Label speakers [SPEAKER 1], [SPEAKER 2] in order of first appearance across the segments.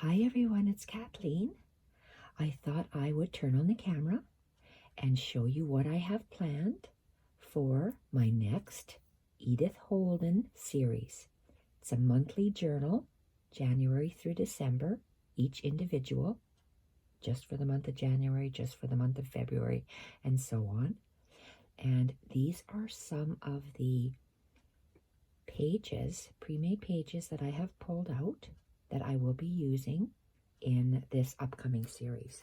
[SPEAKER 1] Hi everyone, it's Kathleen. I thought I would turn on the camera and show you what I have planned for my next Edith Holden series. It's a monthly journal, January through December, each individual, just for the month of January, just for the month of February, and so on. And these are some of the pages, pre-made pages that I have pulled out that I will be using in this upcoming series.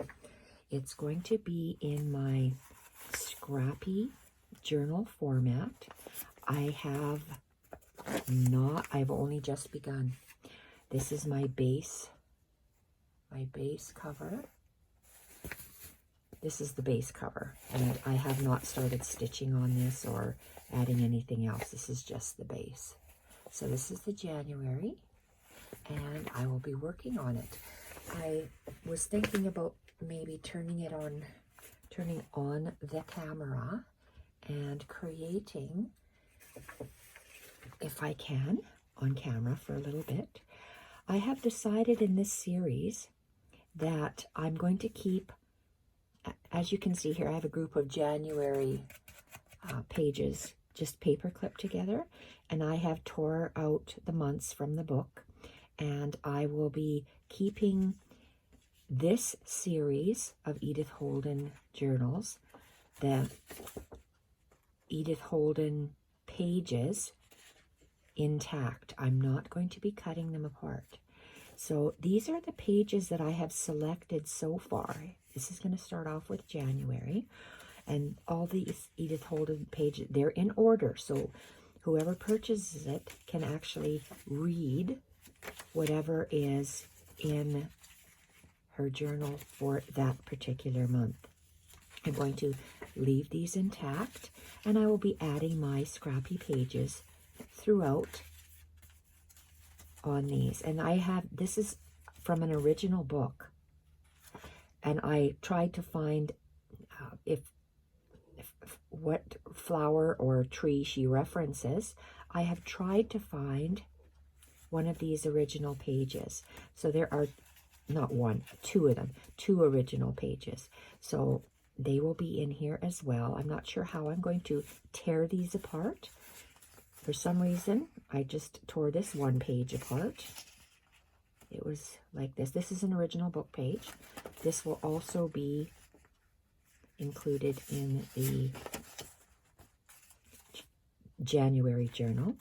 [SPEAKER 1] It's going to be in my Scrappy journal format. I've only just begun. This is my base cover. This is the base cover, and I have not started stitching on this or adding anything else. This is just the base. So this is the January, and I will be working on it. I was thinking about maybe turning on the camera and creating, if I can, on camera for a little bit. I have decided in this series that I'm going to keep, as you can see here, I have a group of January pages just paper clipped together, and I have tore out the months from the book, and I will be keeping this series of Edith Holden journals, the Edith Holden pages, intact. I'm not going to be cutting them apart. So these are the pages that I have selected so far. This is going to start off with January, and all these Edith Holden pages, they're in order, so whoever purchases it can actually read whatever is in her journal for that particular month. I'm going to leave these intact, and I will be adding my scrappy pages throughout on these. And this is from an original book, and I tried to find what flower or tree she references. I have tried to find one of these original pages. So there are not one, two of them, two original pages. So they will be in here as well. I'm not sure how I'm going to tear these apart. For some reason, I just tore this one page apart. It was like this. This is an original book page. This will also be included in the January journal.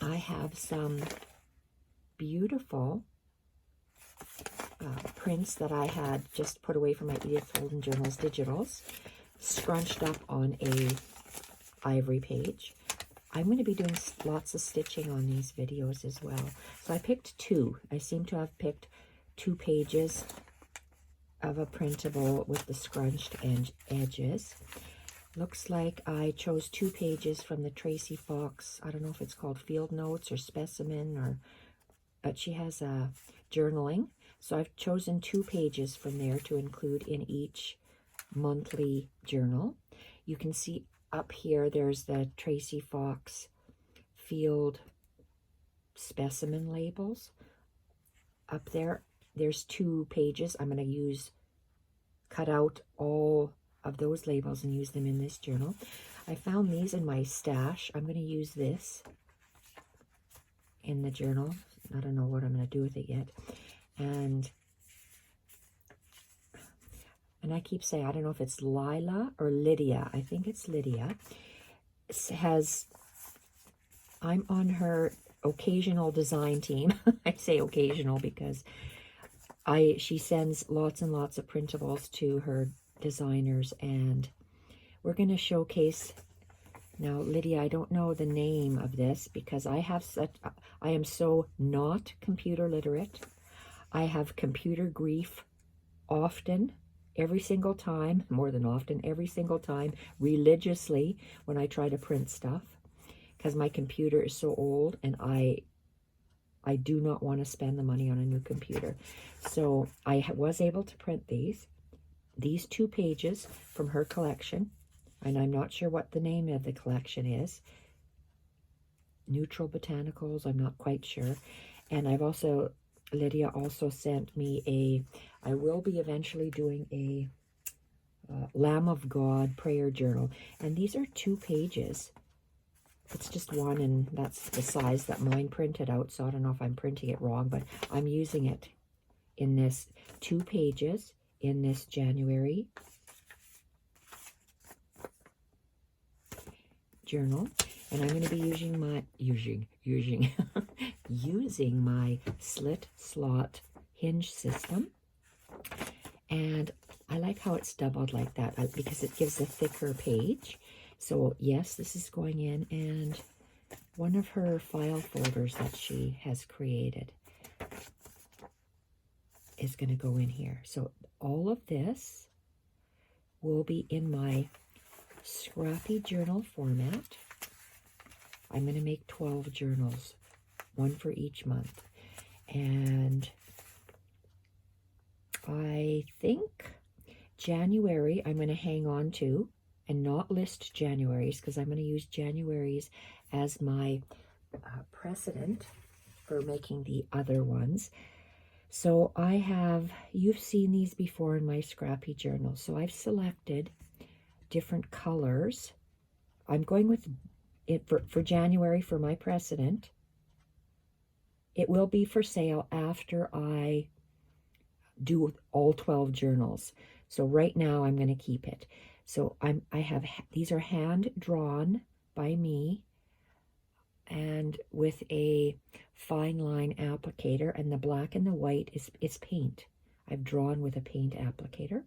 [SPEAKER 1] I have some beautiful prints that I had just put away from my Edith Holden Journals digitals, scrunched up on a ivory page. I'm going to be doing lots of stitching on these videos as well. So I picked two. I seem to have picked 2 pages of a printable with the scrunched edges. Looks like I chose 2 pages from the Tracy Fox, I don't know if it's called Field Notes or Specimen, but she has a journaling. So I've chosen 2 pages from there to include in each monthly journal. You can see up here, there's the Tracy Fox Field Specimen labels. Up there, there's 2 pages. I'm going to cut out all of those labels and use them in this journal. I found these in my stash. I'm going to use this in the journal. I don't know what I'm going to do with it yet. And I keep saying, I don't know if it's Lila or Lydia. I think it's Lydia. I'm on her occasional design team. I say occasional because she sends lots and lots of printables to her designers, and we're going to showcase. Now, Lydia, I don't know the name of this because I am so not computer literate. I have computer grief often, every single time, more than often, every single time, religiously, when I try to print stuff, because my computer is so old, and I do not want to spend the money on a new computer. So I was able to print these 2 pages from her collection, and I'm not sure what the name of the collection is. Neutral Botanicals, I'm not quite sure. And I've also Lydia also sent me I will be eventually doing a Lamb of God prayer journal. And these are 2 pages. It's just one, and that's the size that mine printed out. So I don't know if I'm printing it wrong, but I'm using it in this 2 pages in this January journal. And I'm going to be using my using my slit slot hinge system. And I like how it's doubled like that because it gives a thicker page. So yes, this is going in, and one of her file folders that she has created is going to go in here. So all of this will be in my Scrappy journal format. I'm going to make 12 journals, 1 for each month. And I think January I'm going to hang on to and not list January's, because I'm going to use January's as my precedent for making the other ones. So I have, you've seen these before in my Scrappy journal. So I've selected different colors. I'm going with it for January for my precedent. It will be for sale after I do all 12 journals. So right now I'm going to keep it. So these are hand drawn by me and with a fine line applicator, and the black and the white is paint. I've drawn with a paint applicator.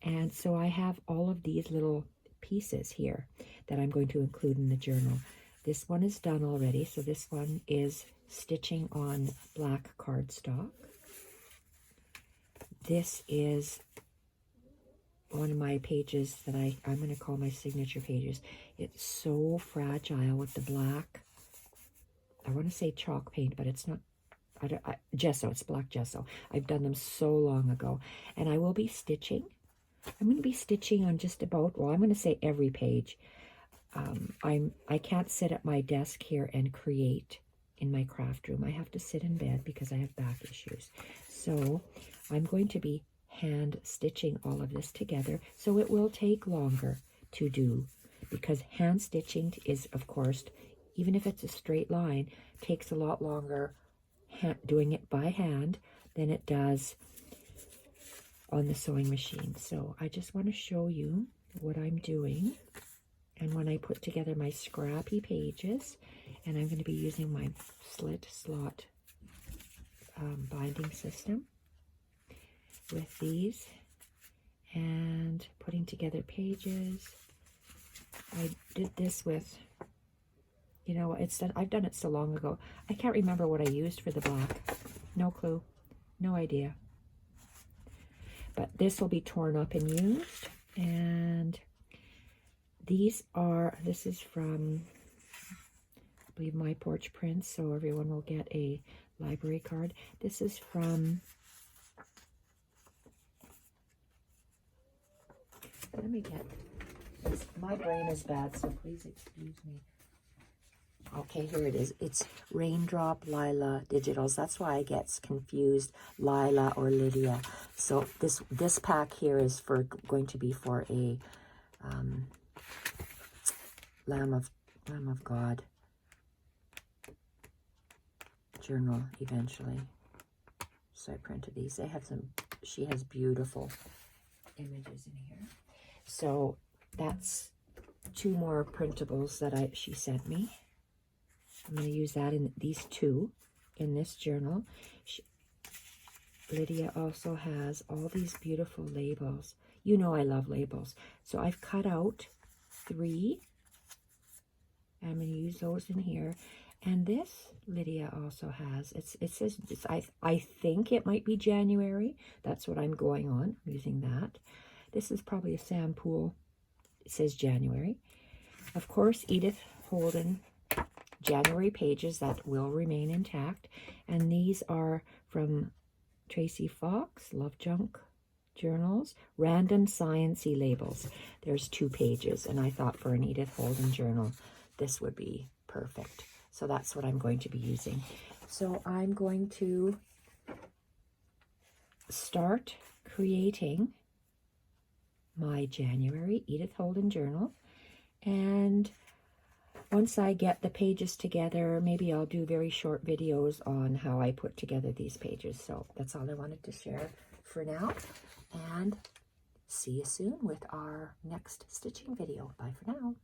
[SPEAKER 1] And so I have all of these little pieces here that I'm going to include in the journal. This one is done already, so this one is stitching on black cardstock. This is one of my pages that I'm going to call my signature pages. It's so fragile with the black, I want to say chalk paint, but it's not, gesso, it's black gesso. I've done them so long ago. And I will be stitching. I'm going to be stitching on just about, well, I'm going to say every page. I can't sit at my desk here and create in my craft room. I have to sit in bed because I have back issues. So I'm going to be hand stitching all of this together. So it will take longer to do, because hand stitching is, of course, even if it's a straight line, takes a lot longer doing it by hand than it does on the sewing machine. So I just want to show you what I'm doing. And when I put together my Scrappy pages, and I'm going to be using my slit slot binding system with these and putting together pages. I did this with, you know, I've done it so long ago. I can't remember what I used for the black. No clue. No idea. But this will be torn up and used. And this is from, I believe, My Porch Prints, so everyone will get a library card. This is from, let me get this. My brain is bad, so please excuse me. Okay, here it is. It's Raindrop Lila Digitals. That's why I get confused, Lila or Lydia. So this pack here is going to be for a Lamb of God journal eventually. So I printed these. They have she has beautiful images in here. So that's 2 more printables that she sent me. I'm going to use that in these 2 in this journal. Lydia also has all these beautiful labels. You know I love labels. So I've cut out 3. I'm going to use those in here. And this Lydia also has. It says, I think it might be January. That's what I'm going on. I'm using that. This is probably a Sam Pool. It says January. Of course, Edith Holden January pages that will remain intact. And these are from Tracy Fox, Love Junk Journals, Random Science-y Labels. There's 2 pages, and I thought for an Edith Holden journal, this would be perfect. So that's what I'm going to be using. So I'm going to start creating my January Edith Holden journal. And once I get the pages together, maybe I'll do very short videos on how I put together these pages. So that's all I wanted to share for now. And see you soon with our next stitching video. Bye for now.